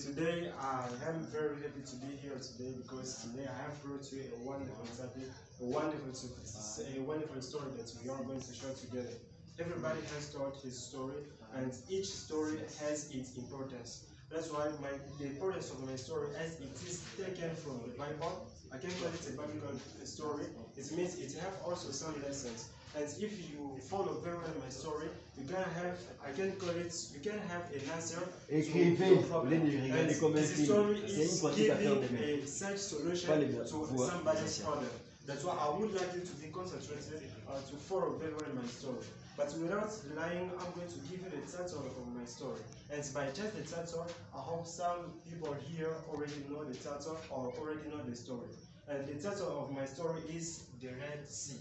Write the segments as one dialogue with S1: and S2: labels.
S1: today I am very happy to be here today because today I have brought you a wonderful topic, a wonderful story that we are going to share together. Everybody has told his story, and each story has its importance. That's why the importance of my story, as it is taken from the Bible, I can call it a biblical story. It means it have also some lessons. And if you follow very well my story, you can have, I can call it, you can have an answer to your problem. And this story is giving a such solution to somebody's problem. That's why I would like you to be concentrated to follow very well my story. But without lying, I'm going to give you the title of my story. And by just the title, I hope some people here already know the title or already know the story. And the title of my story is The Red Sea.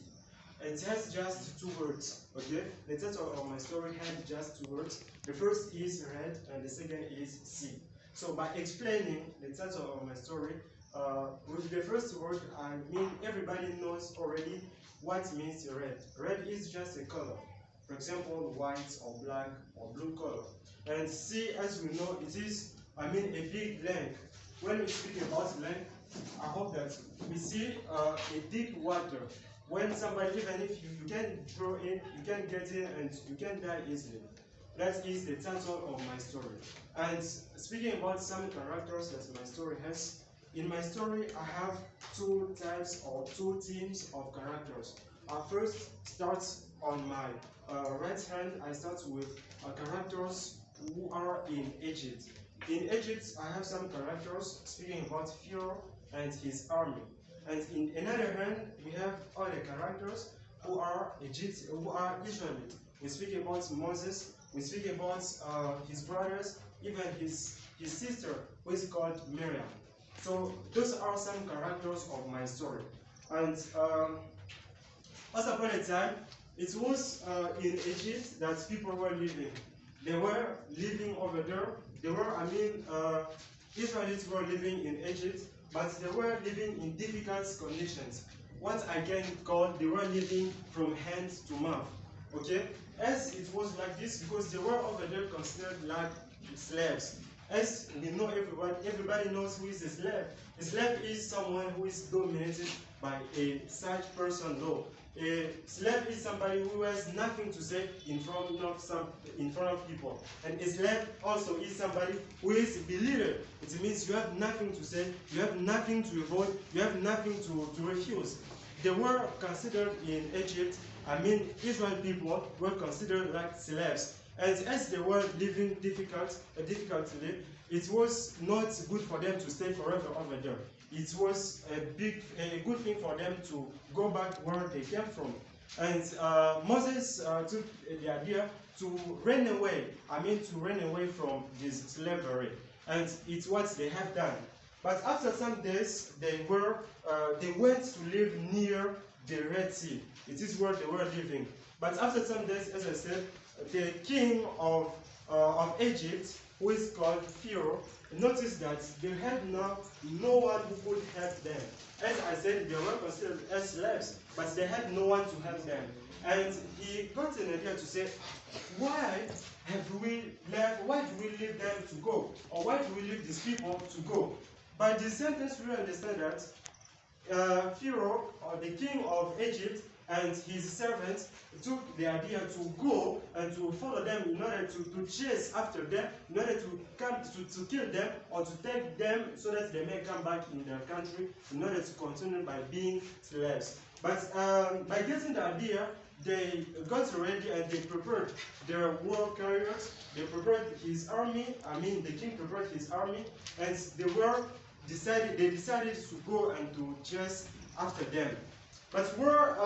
S1: It has just two words, okay? The title of my story has just two words. The first is red and the second is sea. So by explaining the title of my story, with the first word, I mean everybody knows already what means red. Red is just a color. For example, white or black or blue color. And sea, as we know, it is, a big lake. When we speak about lake, I hope that we see a deep water. When somebody, even if you can throw in, you can get in and you can die easily. That is the title of my story. And speaking about some characters that my story has, in my story I have two types or two teams of characters. I first start on my right hand, I start with characters who are in Egypt. In Egypt, I have some characters speaking about Pharaoh and his army. And in another hand, we have other characters who are Israelites. We speak about Moses, we speak about his brothers, even his sister, who is called Miriam. So those are some characters of my story. And once upon a time, it was in Egypt that people were living. They were living over there. They were, Israelites were living in Egypt, but they were living in difficult conditions. What I can call, they were living from hand to mouth. Okay? As it was like this, because they were over there considered like slaves. As we know, everybody knows who is a slave. A slave is someone who is dominated by a such person though. A slave is somebody who has nothing to say in front of people. And a slave also is somebody who is belittled. It means you have nothing to say, you have nothing to avoid, you have nothing to refuse. They were considered in Egypt, Israel people were considered like slaves. And as they were living difficultly, it was not good for them to stay forever over there. It was a good thing for them to go back where they came from. And Moses took the idea to run away. To run away from this slavery. And it's what they have done. But after some days, they went to live near the Red Sea. It is where they were living. But after some days, as I said, the king of Egypt, who is called Pharaoh, noticed that they had no one who could help them. As I said, they were considered as slaves, but they had no one to help them. And he got an idea to say, why do we leave them to go? Or why do we leave these people to go? By this sentence, we understand that Pharaoh, or the king of Egypt, and his servants took the idea to go and to follow them in order to chase after them, in order to come to kill them or to take them so that they may come back in their country in order to continue by being slaves. But by getting the idea, they got ready and they prepared their war carriers, they prepared his army, the king prepared his army, and they decided to go and to chase after them. But where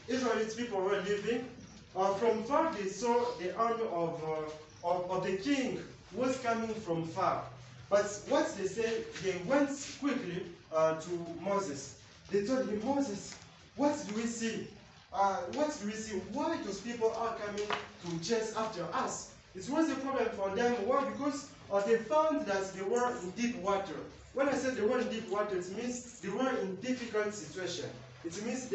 S1: Israelite people were living, from far they saw the army of the king was coming from far. But what they said, they went quickly to Moses. They told him, Moses, what do we see? What do we see? Why those people are coming to chase after us? It was a problem for them. Why? Because they found that they were in deep water. When I said they were in deep water, it means they were in difficult situation. It means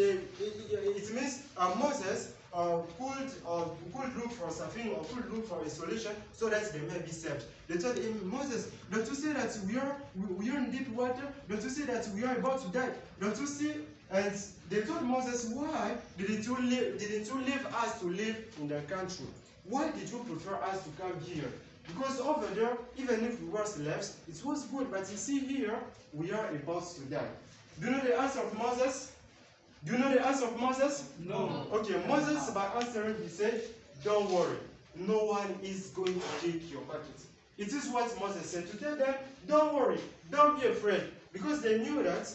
S1: Moses
S2: could look for something or could look for a solution so that they may be saved. They told him, Moses, don't you see that we are in deep water? Don't you see that we are about to die? Don't you see? And they told Moses, why didn't you leave us to live in the country? Why did you prefer us to come here? Because over there, even if we were slaves, it was good. But you see here, we are about to die. Do you know the answer of Moses? Do you know the answer of Moses?
S1: No.
S2: Okay, Moses, by answering, he said, don't worry. No one is going to take your bucket. It is what Moses said to tell them, don't worry, don't be afraid. Because they knew that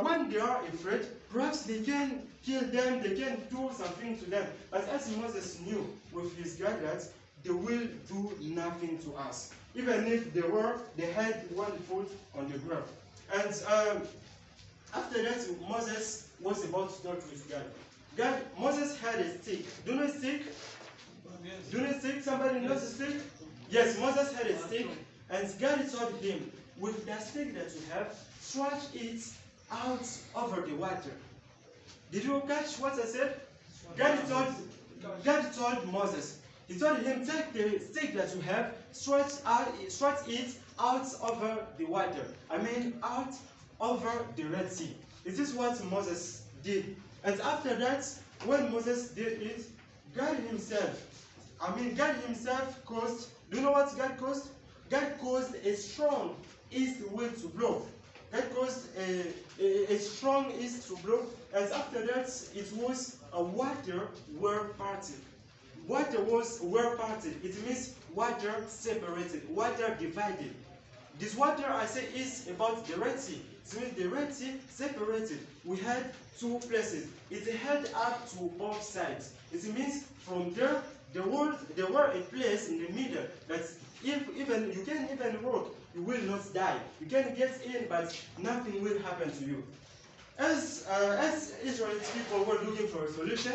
S2: when they are afraid, perhaps they can kill them, they can do something to them. But as Moses knew with his God that they will do nothing to us. Even if they had one foot on the ground. And after that, Moses was about to talk with God. Moses had a stick. Do you know a stick?
S1: Yes.
S2: Do you know a stick? Somebody knows a stick? Yes, Moses had a stick, and God told him, with that stick that you have, stretch it out over the water. Did you catch what I said? God told Moses. He told him, take the stick that you have, stretch it out over the water. I mean, out over the Red Sea. This is what Moses did. And after that, when Moses did it, God himself caused, do you know what God caused? God caused a strong east wind to blow. God caused a strong east to blow. And after that, it was a water were parted. Water were parted. It means water separated, water divided. This water, I say, is about the Red Sea. It means the Red Sea separated. We had two places. It had up to both sides. It means from there, there were a place in the middle that if even you can even walk, you will not die. You can get in, but nothing will happen to you. As Israelite people were looking for a solution,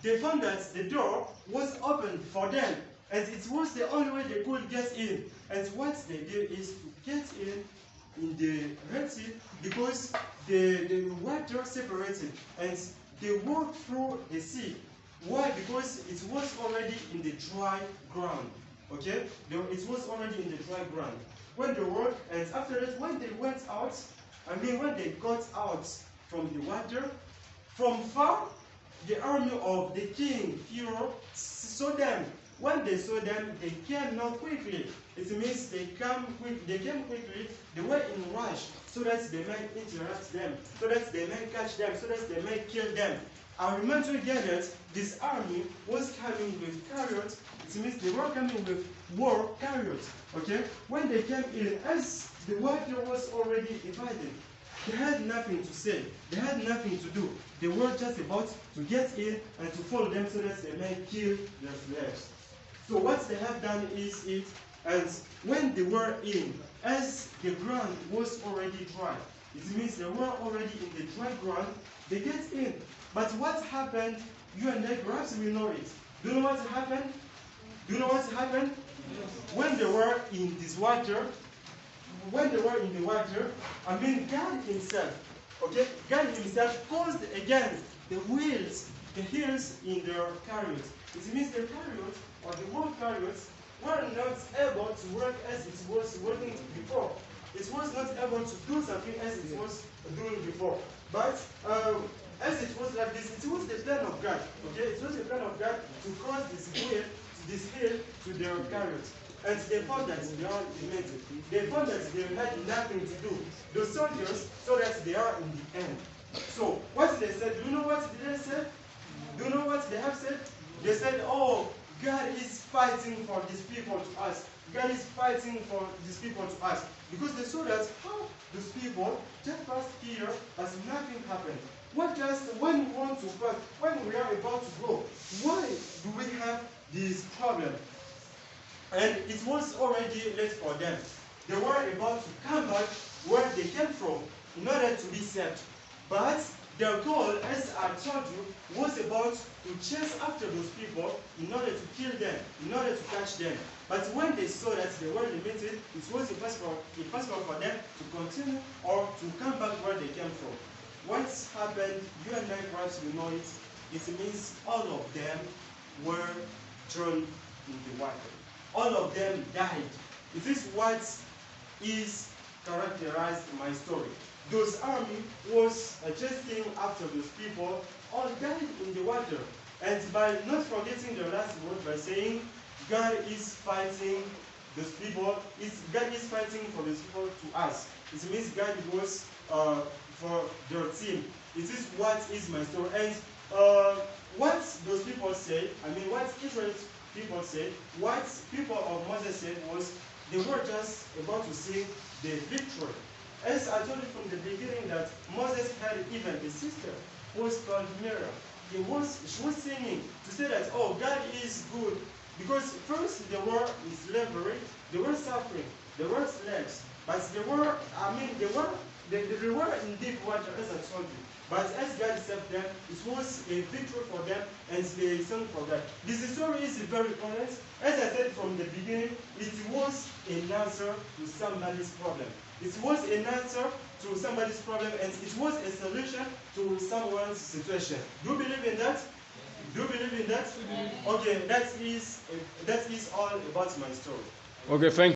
S2: they found that the door was open for them, and it was the only way they could get in. And what they did is to get in the Red Sea, because the water separated, and they walked through the sea. Why? Because it was already in the dry ground. Okay? It was already in the dry ground. When they walked, and after that, when they went out, when they got out from the water, from far, the army of the king, Pharaoh, saw them. When they saw them, they came not quickly. It means they came quickly. They were in rush, so that they might interrupt them, so that they might catch them, so that they might kill them. I remember again that this army was coming with chariots. It means they were coming with war chariots. Okay? When they came in, as the water was already divided, they had nothing to say. They had nothing to do. They were just about to get in and to follow them so that they may kill their slaves. So what they have done is it, and when they were in, as the ground was already dry, it means they were already in the dry ground, they get in. But what happened, you and I perhaps we know it. Do you know what happened? Do you know what happened? When they were in this water, God himself, okay, God himself caused again the wheels in their chariots. It means the chariots or the war chariots were not able to work as it was working before. It was not able to do something as it was doing before. But as it was like this, it was the plan of God. Okay, it was the plan of God to cause this hill to their chariots. And they found that they are demented. They found that they had nothing to do. The soldiers saw that they are in the end. So what they said, do you know what they said? Do you know what they have said? They said, oh, God is fighting for these people to us. God is fighting for these people to us. Because they saw that how these people just passed here, but nothing happened. What just when we want to pass, when we are about to go, why do we have this problem? And it was already late for them. They were about to come back where they came from in order to be saved. But their goal, as I told you, was about to chase after those people in order to kill them, in order to catch them. But when they saw that they were limited, it was impossible for them to continue or to come back where they came from. What happened, you and I perhaps will know it, it means all of them were thrown in the water. All of them died. It is what is characterized my story. Those army was chasing after those people, all died in the water. And by not forgetting the last word, by saying God is fighting those people, God is fighting for those people to us. It means God was for their team. It is what is my story. And what those people said, what Israel people said, what people of Moses said was, they were just about to see the victory. As I told you from the beginning that Moses had even a sister who was called Miriam. She was singing to say that, oh, God is good. Because first they were in slavery, they were suffering, they were slaves. But they were in deep water, as I told you. But as God saved them, it was a victory for them, and they sang for God. This story is very honest. As I said from the beginning, it was an answer to somebody's problem. It was an answer to somebody's problem, and it was a solution to someone's situation. Do you believe in that? Do you believe in that? Okay, that is all about my story.
S1: Okay, thank you.